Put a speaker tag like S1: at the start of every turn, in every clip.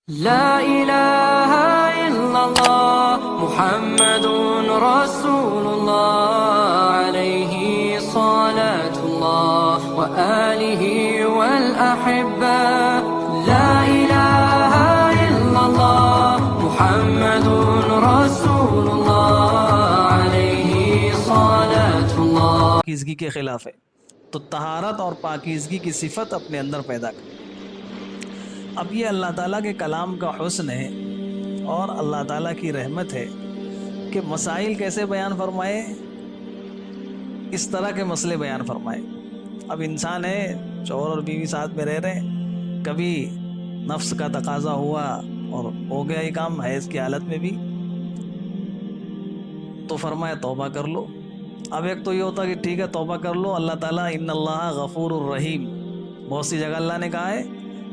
S1: لا إله إلا الله محمد رسول الله عليه صلاة الله وآله والأحبة لا إله إلا الله محمد رسول الله عليه صلاة الله
S2: پاکیزگی کے خلاف ہے، تو طہارت اور پاکیزگی کی صفت اپنے اندر پیدا کر۔ اب یہ اللہ تعالیٰ کے کلام کا حسن ہے اور اللہ تعالیٰ کی رحمت ہے کہ مسائل کیسے بیان فرمائے، اس طرح کے مسئلے بیان فرمائے۔ اب انسان ہے، شوہر اور بیوی ساتھ میں رہ رہے ہیں، کبھی نفس کا تقاضا ہوا اور ہو گیا یہ کام حیض کی حالت میں بھی، تو فرمایا توبہ کر لو۔ اب ایک تو یہ ہوتا کہ ٹھیک ہے توبہ کر لو، اللہ تعالیٰ ان اللہ غفور الرحیم، بہت سی جگہ اللہ نے کہا ہے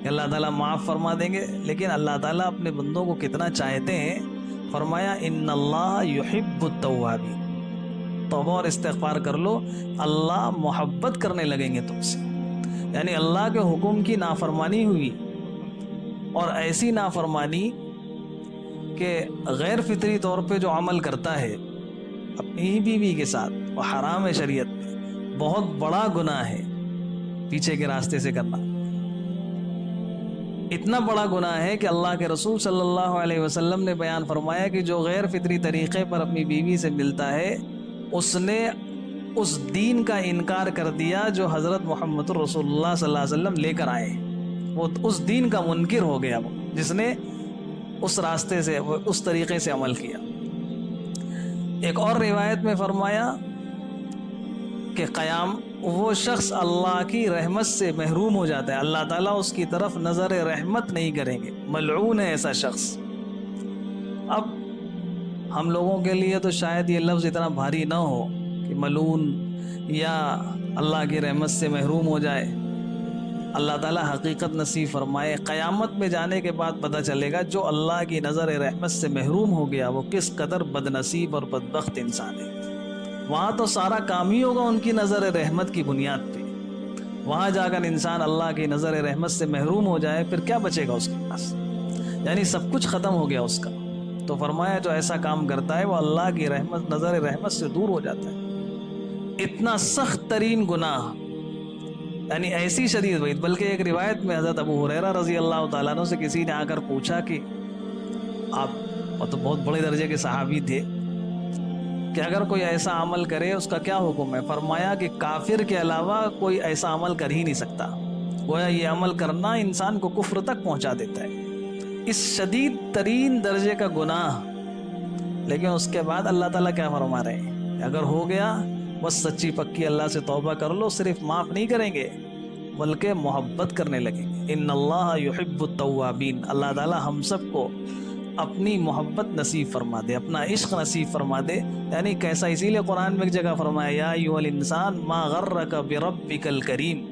S2: کہ اللہ تعالیٰ معاف فرما دیں گے، لیکن اللہ تعالیٰ اپنے بندوں کو کتنا چاہتے ہیں، فرمایا ان اللہ یحب التوابین، توبہ اور استغفار کر لو، اللہ محبت کرنے لگیں گے تم سے۔ یعنی اللہ کے حکم کی نافرمانی ہوئی، اور ایسی نافرمانی کہ غیر فطری طور پہ جو عمل کرتا ہے اپنی ہی بیوی کے ساتھ، وہ حرام ہے شریعت میں، بہت بڑا گناہ ہے پیچھے کے راستے سے کرنا۔ اتنا بڑا گناہ ہے کہ اللہ کے رسول صلی اللہ علیہ وسلم نے بیان فرمایا کہ جو غیر فطری طریقے پر اپنی بیوی سے ملتا ہے، اس نے اس دین کا انکار کر دیا جو حضرت محمد رسول اللہ صلی اللہ علیہ وسلم لے کر آئے، وہ اس دین کا منکر ہو گیا، وہ جس نے اس راستے سے، اس طریقے سے عمل کیا۔ ایک اور روایت میں فرمایا کہ قیام وہ شخص اللہ کی رحمت سے محروم ہو جاتا ہے، اللہ تعالیٰ اس کی طرف نظر رحمت نہیں کریں گے، ملعون ہے ایسا شخص۔ اب ہم لوگوں کے لیے تو شاید یہ لفظ اتنا بھاری نہ ہو کہ ملعون یا اللہ کی رحمت سے محروم ہو جائے، اللہ تعالیٰ حقیقت نصیب فرمائے۔ قیامت میں جانے کے بعد پتہ چلے گا جو اللہ کی نظر رحمت سے محروم ہو گیا وہ کس قدر بد نصیب اور بدبخت انسان ہے۔ وہاں تو سارا کام ہی ہوگا ان کی نظر رحمت کی بنیاد پہ، وہاں جا کر انسان اللہ کی نظر رحمت سے محروم ہو جائے پھر کیا بچے گا اس کے پاس، یعنی سب کچھ ختم ہو گیا اس کا۔ تو فرمایا جو ایسا کام کرتا ہے وہ اللہ کی رحمت، نظر رحمت سے دور ہو جاتا ہے۔ اتنا سخت ترین گناہ، یعنی ایسی شدید وعید۔ بلکہ ایک روایت میں حضرت ابو ہریرہ رضی اللہ تعالیٰ عنہ سے کسی نے آ کر پوچھا کہ آپ تو بہت بڑے درجے کے صحابی تھے، کہ اگر کوئی ایسا عمل کرے اس کا کیا حکم ہے؟ فرمایا کہ کافر کے علاوہ کوئی ایسا عمل کر ہی نہیں سکتا، گویا یہ عمل کرنا انسان کو کفر تک پہنچا دیتا ہے، اس شدید ترین درجے کا گناہ۔ لیکن اس کے بعد اللہ تعالیٰ کیا فرما رہے ہیں کہ اگر ہو گیا بس سچی پکی اللہ سے توبہ کر لو، صرف معاف نہیں کریں گے بلکہ محبت کرنے لگیں گے۔ ان اللہ یحب التوابین، اللہ تعالیٰ ہم سب کو اپنی محبت نصیب فرما دے، اپنا عشق نصیب فرما دے۔ یعنی کیسا، اسی لیے قرآن میں ایک جگہ فرمایا یا ایھا الانسان ما غرک بربک الکریم،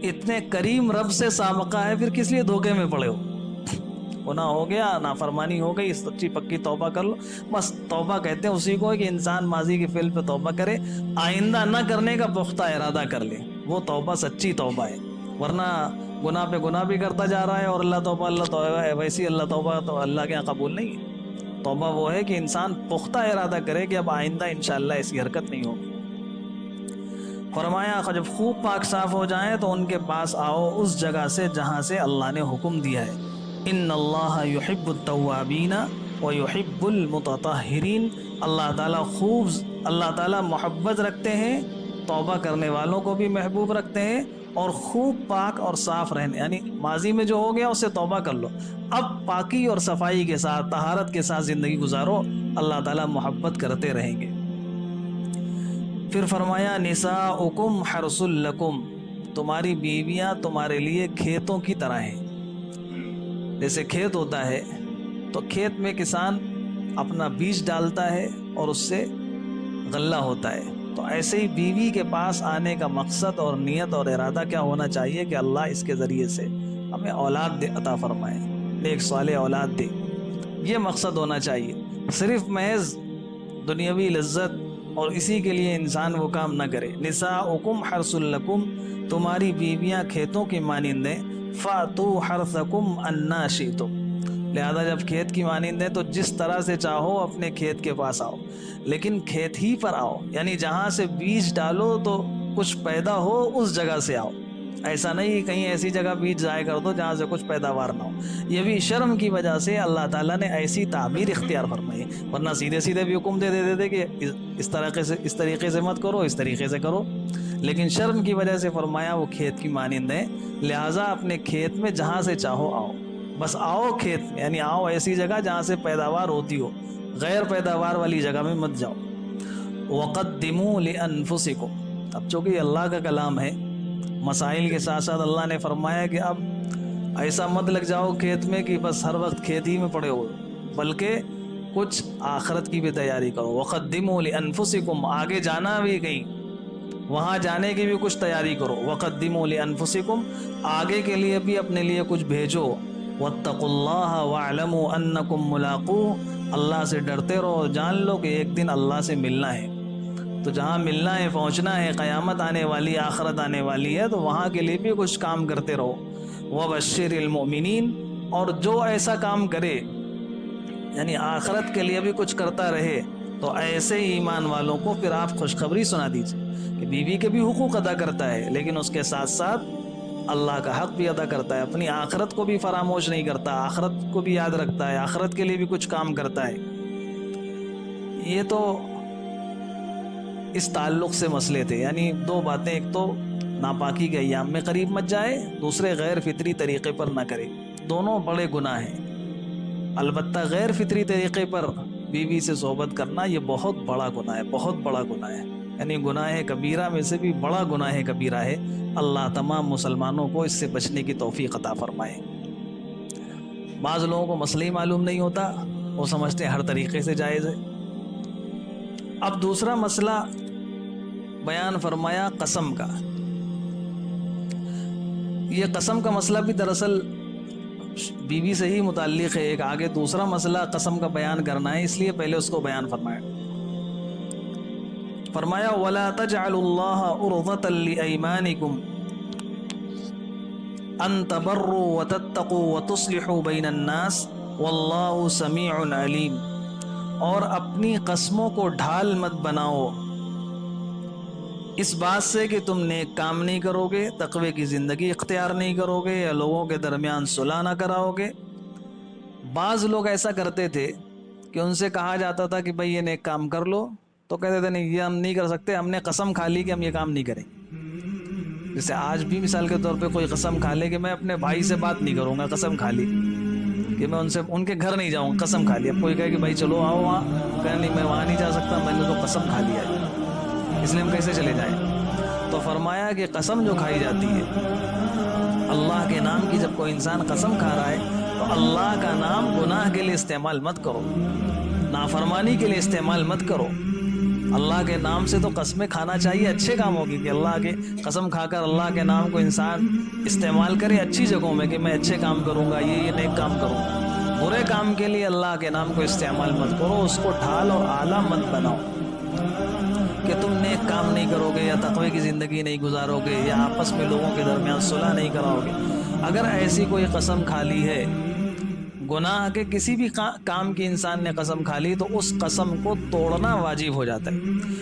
S2: اتنے کریم رب سے سابقہ ہے، پھر کس لیے دھوکے میں پڑے ہو؟ گناہ ہو گیا، نافرمانی ہو گئی، سچی پکی توبہ کر لو۔ بس توبہ کہتے ہیں اسی کو کہ انسان ماضی کے فعل پہ توبہ کرے، آئندہ نہ کرنے کا پختہ ارادہ کر لے، وہ توبہ سچی توبہ ہے۔ ورنہ گناہ پہ گناہ بھی کرتا جا رہا ہے اور اللہ توبہ ویسی اللہ توبہ تو اللہ کے یہاں قبول نہیں ہے۔ توبہ وہ ہے کہ انسان پختہ ارادہ کرے کہ اب آئندہ انشاءاللہ ایسی حرکت نہیں ہوگی۔ فرمایا جب خوب پاک صاف ہو جائیں تو ان کے پاس آؤ اس جگہ سے جہاں سے اللہ نے حکم دیا ہے۔ ان اللہ یحب التوابین ویحب المتطہرین، اللہ تعالیٰ محبت رکھتے ہیں، توبہ کرنے والوں کو بھی محبوب رکھتے ہیں، اور خوب پاک اور صاف رہنے، یعنی ماضی میں جو ہو گیا اس سے توبہ کر لو، اب پاکی اور صفائی کے ساتھ، طہارت کے ساتھ زندگی گزارو، اللہ تعالیٰ محبت کرتے رہیں گے۔ پھر فرمایا نساؤکم حرث لکم، تمہاری بیویاں تمہارے لیے کھیتوں کی طرح ہیں۔ جیسے کھیت ہوتا ہے تو کھیت میں کسان اپنا بیج ڈالتا ہے اور اس سے غلہ ہوتا ہے، تو ایسے ہی بیوی کے پاس آنے کا مقصد اور نیت اور ارادہ کیا ہونا چاہیے کہ اللہ اس کے ذریعے سے ہمیں اولاد عطا فرمائے، نیک صالح اولاد دے، یہ مقصد ہونا چاہیے۔ صرف محض دنیاوی لذت اور اسی کے لیے انسان وہ کام نہ کرے۔ نساؤکم حرث لکم، تمہاری بیویاں کھیتوں کی مانند ہیں، فَأْتُوا حَرْثَكُمْ أَنَّا شِئْتُمْ، لہذا جب کھیت کی مانند ہے تو جس طرح سے چاہو اپنے کھیت کے پاس آؤ، لیکن کھیت ہی پر آؤ، یعنی جہاں سے بیج ڈالو تو کچھ پیدا ہو اس جگہ سے آؤ، ایسا نہیں کہیں ایسی جگہ بیج ضائع کر دو جہاں سے کچھ پیداوار نہ ہو۔ یہ بھی شرم کی وجہ سے اللہ تعالیٰ نے ایسی تعبیر اختیار فرمائی، ورنہ سیدھے سیدھے بھی حکم دے دیتے تھے کہ اس طریقے سے مت کرو، اس طریقے سے کرو، لیکن شرم کی وجہ سے فرمایا وہ کھیت کی مانند ہے، لہٰذا اپنے کھیت میں جہاں سے چاہو آؤ، بس آؤ کھیت میں، یعنی آؤ ایسی جگہ جہاں سے پیداوار ہوتی ہو، غیر پیداوار والی جگہ میں مت جاؤ۔ وَقَدِّمُوا لِأَنفُسِكُمْ، اب چونکہ اللہ کا کلام ہے، مسائل کے ساتھ ساتھ اللہ نے فرمایا کہ اب ایسا مت لگ جاؤ کھیت میں کہ بس ہر وقت کھیت ہی میں پڑے ہو، بلکہ کچھ آخرت کی بھی تیاری کرو۔ وَقَدِّمُوا لِأَنفُسِكُمْ، آگے جانا بھی کہیں، وہاں جانے کی بھی کچھ تیاری کرو۔ وَقَدِّمُوا لِأَنفُسِكُمْ، آگے کے لیے بھی اپنے لیے کچھ بھیجو۔ وَاتَّقُوا اللَّهَ وَاعْلَمُوا أَنَّكُمْ مُلَاقُوهُ، اللہ سے ڈرتے رہو، جان لو کہ ایک دن اللہ سے ملنا ہے، تو جہاں ملنا ہے، پہنچنا ہے، قیامت آنے والی، آخرت آنے والی ہے، تو وہاں کے لیے بھی کچھ کام کرتے رہو۔ وَبَشِّرِ الْمُؤْمِنِينَ، اور جو ایسا کام کرے یعنی آخرت کے لیے بھی کچھ کرتا رہے، تو ایسے ایمان والوں کو پھر آپ خوشخبری سنا دیجیے کہ بیوی کے بھی حقوق ادا کرتا ہے، لیکن اس کے ساتھ ساتھ اللہ کا حق بھی ادا کرتا ہے، اپنی آخرت کو بھی فراموش نہیں کرتا، آخرت کو بھی یاد رکھتا ہے، آخرت کے لیے بھی کچھ کام کرتا ہے۔ یہ تو اس تعلق سے مسئلے تھے، یعنی دو باتیں، ایک تو ناپاکی کے ایام میں قریب مت جائے، دوسرے غیر فطری طریقے پر نہ کرے، دونوں بڑے گناہ ہیں۔ البتہ غیر فطری طریقے پر بیوی سے صحبت کرنا یہ بہت بڑا گناہ ہے، بہت بڑا گناہ ہے، یعنی گناہ کبیرہ میں سے بھی بڑا گناہ کبیرہ ہے۔ اللہ تمام مسلمانوں کو اس سے بچنے کی توفیق عطا فرمائے۔ بعض لوگوں کو مسئلہ ہی معلوم نہیں ہوتا، وہ سمجھتے ہیں ہر طریقے سے جائز ہے۔ اب دوسرا مسئلہ بیان فرمایا قسم کا۔ یہ قسم کا مسئلہ بھی دراصل بیوی سے ہی متعلق ہے، ایک آگے دوسرا مسئلہ قسم کا بیان کرنا ہے، اس لیے پہلے اس کو بیان فرمایا وَلَا تَجْعَلُوا اللَّهَ عُرْضَةً لِأَيْمَانِكُمْ أَن تَبَرُّوا وَتَتَّقُوا وَتُصْلِحُوا بَيْنَ النَّاسِ وَاللَّهُ سَمِيعٌ عَلِيمٌ، اور اپنی قسموں کو ڈھال مت بناؤ اس بات سے کہ تم نیک کام نہیں کرو گے، تقوی کی زندگی اختیار نہیں کرو گے، یا لوگوں کے درمیان صلح نہ کراؤ گے۔ بعض لوگ ایسا کرتے تھے کہ ان سے کہا جاتا تھا کہ بھئی یہ نیک کام کر لو، تو کہتے تھے نہیں، یہ ہم نہیں کر سکتے، ہم نے قسم کھا لی کہ ہم یہ کام نہیں کریں۔ جیسے آج بھی مثال کے طور پہ کوئی قسم کھا لے کہ میں اپنے بھائی سے بات نہیں کروں گا، قسم کھا لی کہ میں ان کے گھر نہیں جاؤں گا، قسم کھا لی۔ اب کوئی کہے کہ بھائی چلو آؤ وہاں، کہنے نہیں میں وہاں نہیں جا سکتا، میں نے تو قسم کھا لیا ہے، اس لیے ہم کیسے چلے جائیں؟ تو فرمایا کہ قسم جو کھائی جاتی ہے، اللہ کے نام کی، جب کوئی انسان قسم کھا رہا ہے تو اللہ کا نام گناہ کے لیے استعمال مت کرو، نافرمانی کے لیے استعمال مت کرو۔ اللہ کے نام سے تو قسمیں کھانا چاہیے اچھے کاموں کی، کہ اللہ کے قسم کھا کر اللہ کے نام کو انسان استعمال کرے اچھی جگہوں میں، کہ میں اچھے کام کروں گا، یہ نیک کام کروں گا۔ برے کام کے لیے اللہ کے نام کو استعمال مت کرو، اس کو ڈھال اور آلہ مت بناؤ کہ تم نیک کام نہیں کرو گے، یا تقوی کی زندگی نہیں گزارو گے، یا آپس میں لوگوں کے درمیان صلح نہیں کراؤ گے۔ اگر ایسی کوئی قسم کھا لی ہے، گناہ کے کسی بھی کام کی انسان نے قسم کھا لی، تو اس قسم کو توڑنا واجب ہو جاتا ہے۔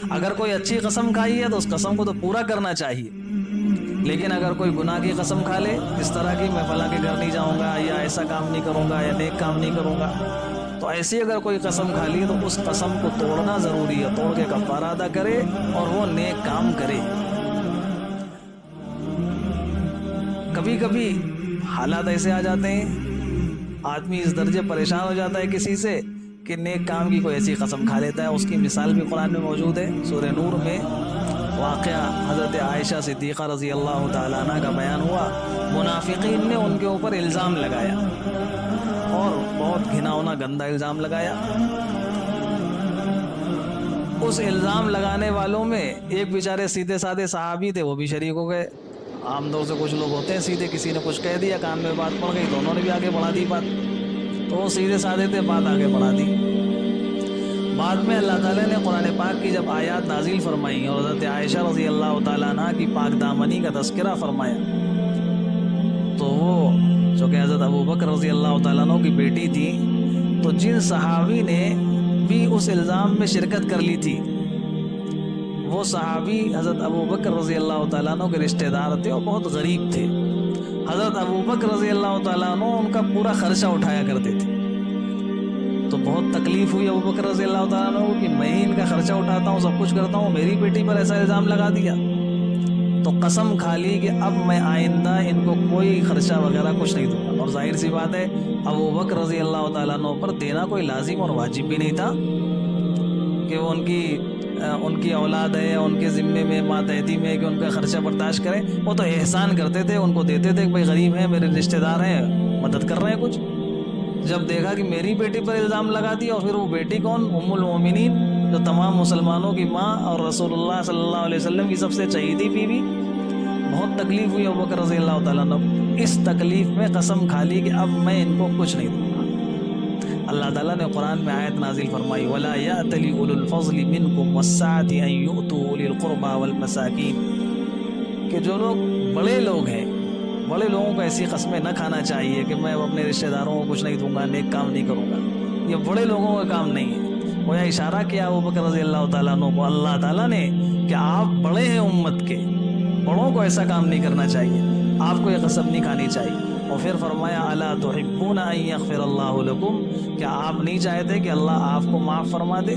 S2: اگر کوئی اچھی قسم کھائی ہے تو اس قسم کو تو پورا کرنا چاہیے، لیکن اگر کوئی گناہ کی قسم کھا لے، اس طرح کی میں فلاں کے گھر نہیں جاؤں گا، یا ایسا کام نہیں کروں گا، یا نیک کام نہیں کروں گا، تو ایسی اگر کوئی قسم کھا لی تو اس قسم کو توڑنا ضروری ہے، توڑ کے کفارہ ادا کرے اور وہ نیک کام کرے۔ کبھی کبھی حالات ایسے آ جاتے ہیں، آدمی اس درجے پریشان ہو جاتا ہے کسی سے کہ نیک کام کی کوئی ایسی قسم کھا لیتا ہے۔ اس کی مثال بھی قرآن میں موجود ہے، سورہ نور میں واقعہ حضرت عائشہ صدیقہ رضی اللہ تعالیٰ عنہ کا بیان ہوا۔ منافقین نے ان کے اوپر الزام لگایا، اور بہت گھناؤنا گندا الزام لگایا۔ اس الزام لگانے والوں میں ایک بیچارے سیدھے سادے صحابی تھے، وہ بھی شریک ہو گئے۔ عام طور سے کچھ لوگ ہوتے ہیں سیدھے، کسی نے کچھ کہہ دیا، کان میں بات پڑ گئی تو انہوں نے بھی آگے بڑھا دی بات، تو وہ سیدھے سادے تھے، بات آگے بڑھا دی۔ بعد میں اللہ تعالیٰ نے قرآن پاک کی جب آیات نازل فرمائی اور حضرت عائشہ رضی اللہ تعالیٰ عنہ کی پاک دامنی کا تذکرہ فرمایا، تو وہ چونکہ حضرت ابو بکر رضی اللہ تعالیٰ عنہ کی بیٹی تھی، تو جن صحابی نے بھی اس الزام میں شرکت کر لی تھی وہ صحابی حضرت ابو بکر رضی اللہ تعالیٰ عنہ کے رشتہ دار تھے اور بہت غریب تھے۔ حضرت ابو بکر رضی اللہ تعالیٰ عنہ ان کا پورا خرچہ اٹھایا کرتے تھے۔ تو بہت تکلیف ہوئی ابو بکر رضی اللہ تعالیٰ عنہ کو کہ میں ہی ان کا خرچہ اٹھاتا ہوں، سب کچھ کرتا ہوں، میری بیٹی پر ایسا الزام لگا دیا۔ تو قسم کھا لی کہ اب میں آئندہ ان کو کوئی خرچہ وغیرہ کچھ نہیں دوں گا۔ اور ظاہر سی بات ہے ابو بکر رضی اللہ تعالیٰ عنہ پر دینا کوئی لازم اور واجب بھی نہیں تھا کہ وہ ان کی اولاد ہے یا ان کے ذمے میں ماتحتی میں کہ ان کا خرچہ برداشت کریں۔ وہ تو احسان کرتے تھے، ان کو دیتے تھے کہ بھائی غریب ہیں، میرے رشتہ دار ہیں، مدد کر رہے ہیں کچھ۔ جب دیکھا کہ میری بیٹی پر الزام لگا دیا، اور پھر وہ بیٹی کون؟ ام المومنین، جو تمام مسلمانوں کی ماں اور رسول اللہ صلی اللہ علیہ وسلم کی سب سے چہیتی بیوی، بہت تکلیف ہوئی ابو بکر رضی اللہ تعالیٰ عنہ۔ اس تکلیف میں قسم کھا لی کہ اب میں ان کو کچھ نہیں دوں گا۔ اللہ تعالیٰ نے قرآن میں آیت نازل فرمائی وَلَا يَأْتَلِ أُولُو الْفَضْلِ مِنْكُمْ وَالسَّعَةِ أَن يُؤْتُوا أُولِي الْقُرْبَى وَالْمَسَاكِينِ، کہ جو لوگ بڑے لوگ ہیں، بڑے لوگوں کو ایسی قسمیں نہ کھانا چاہیے کہ میں اپنے رشتہ داروں کو کچھ نہیں دوں گا، نیک کام نہیں کروں گا۔ یہ بڑے لوگوں کا کام نہیں ہے۔ وہ اشارہ کیا ابو بکر رضی اللہ تعالیٰ عنہ کو اللہ تعالیٰ نے کہ آپ بڑے ہیں امت کے، بڑوں کو ایسا کام نہیں کرنا چاہیے، آپ کو یہ قسم نہیں کھانی چاہیے۔ اور پھر فرمایا الا تحبون ان یغفر اللہ لکم، کیا آپ نہیں چاہتے کہ اللہ آپ کو معاف فرما دے؟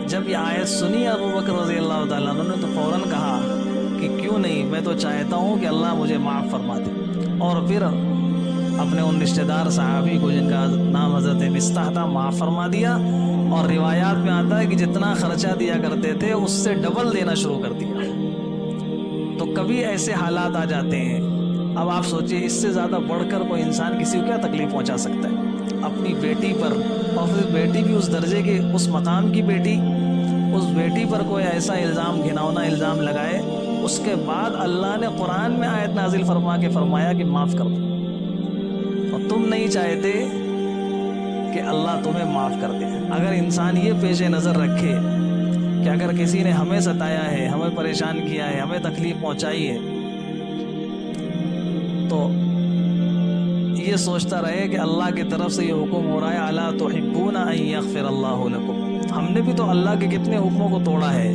S2: جب یہ آیت سنی ابو بکر رضی اللہ تعالیٰ عنہ نے تو فوراً کہا کہ کیوں نہیں، میں تو چاہتا ہوں کہ اللہ مجھے معاف فرما دے۔ اور پھر اپنے ان رشتہ دار صحابی کو جن کا نام حضرت مصطح تھا معاف فرما دیا، اور روایات میں آتا ہے کہ جتنا خرچہ دیا کرتے تھے اس سے ڈبل دینا شروع کر دیا۔ تو کبھی ایسے حالات آ جاتے ہیں، اب آپ سوچئے اس سے زیادہ بڑھ کر کوئی انسان کسی کو کیا تکلیف پہنچا سکتا ہے؟ اپنی بیٹی پر، اور پھر بیٹی بھی اس درجے کی، اس مقام کی بیٹی، اس بیٹی پر کوئی ایسا الزام، گھناؤنا الزام لگائے، اس کے بعد اللہ نے قرآن میں آیت نازل فرما کے فرمایا کہ معاف کر دو، اور تم نہیں چاہتے کہ اللہ تمہیں معاف کر دے۔ اگر انسان یہ پیش نظر رکھے کہ اگر کسی نے ہمیں ستایا ہے، ہمیں پریشان کیا ہے، ہمیں تکلیف پہنچائی ہے، تو یہ سوچتا رہے کہ اللہ کی طرف سے یہ حکم ہو رہا ہے الا تحبون ان یغفر اللہ لکم۔ ہم نے بھی تو اللہ کے کتنے حکموں کو توڑا ہے،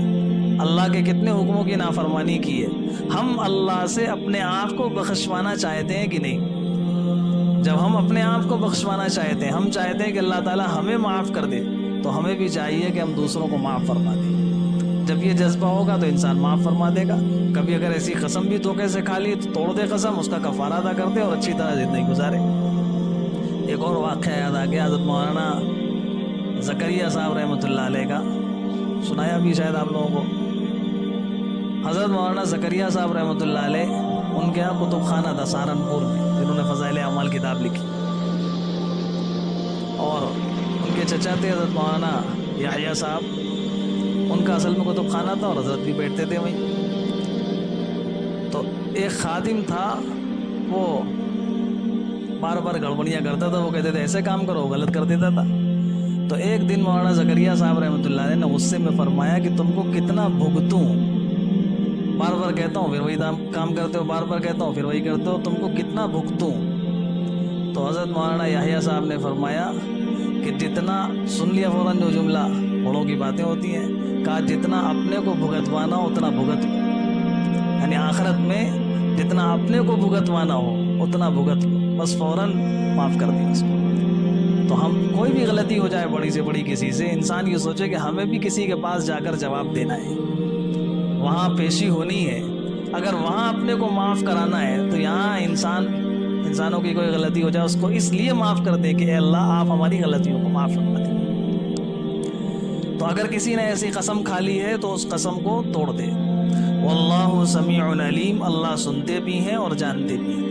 S2: اللہ کے کتنے حکموں کی نافرمانی کی ہے۔ ہم اللہ سے اپنے آپ کو بخشوانا چاہتے ہیں کہ نہیں؟ جب ہم اپنے آپ کو بخشوانا چاہتے ہیں، ہم چاہتے ہیں کہ اللہ تعالیٰ ہمیں معاف کر دے، تو ہمیں بھی چاہیے کہ ہم دوسروں کو معاف فرما دیں۔ جب یہ جذبہ ہوگا تو انسان معاف فرما دے گا۔ کبھی اگر ایسی قسم بھی دھوکے سے کھا لی تو توڑ دے قسم، اس کا کفارہ ادا کر دے اور اچھی طرح زندگی گزارے۔ ایک اور واقعہ یاد آ گیا، حضرت مولانا زکریا صاحب رحمۃ اللہ علیہ کا، سنایا بھی شاید آپ لوگوں کو۔ حضرت مولانا زکریا صاحب رحمۃ اللہ علیہ، ان کے یہاں کتب خانہ تھا سہارنپور میں، جنہوں نے فضائل اعمال کتاب لکھی، اور ان کے چچا تھے حضرت مولانا یحییٰ صاحب، ان کا اصل میں کتب خانہ تھا اور حضرت بھی بیٹھتے تھے وہیں۔ تو ایک خادم تھا، وہ بار بار گڑبڑیاں کرتا تھا، وہ کہتے تھے ایسے کام کرو، غلط کر دیتا تھا۔ تو ایک دن مولانا زکریا صاحب رحمۃ اللہ علیہ نے غصے میں فرمایا کہ تم کو کتنا بھگتوں، بار بار کہتا ہوں پھر وہی کام کرتے ہو، بار بار کہتا ہوں پھر وہی کرتے ہو، تم کو کتنا بھگتوں؟ تو حضرت مولانا یحییٰ صاحب نے فرمایا کہ جتنا، سن لیا فوراً جو جملہ، بڑوں کی باتیں ہوتی ہیں، کہا جتنا اپنے کو بھگتوانا ہو اتنا بھگت لو، یعنی آخرت میں جتنا اپنے کو بھگتوانا ہو اتنا بھگت لو، بس فوراً معاف کر دیں اس کو۔ تو ہم کوئی بھی غلطی ہو جائے بڑی سے بڑی کسی سے، انسان یہ سوچے کہ ہمیں بھی کسی کے پاس جا کر جواب دینا ہے، وہاں پیشی ہونی ہے۔ اگر وہاں اپنے کو معاف کرانا ہے تو یہاں انسانوں کی کوئی غلطی ہو جائے اس کو اس لیے معاف کر دے کہ اے اللہ آپ ہماری غلطیوں کو معاف فرما دیں۔ تو اگر کسی نے ایسی قسم کھا لی ہے تو اس قسم کو توڑ دے۔ واللہ سمیع علیم، اللہ سنتے بھی ہیں اور جانتے بھی ہیں۔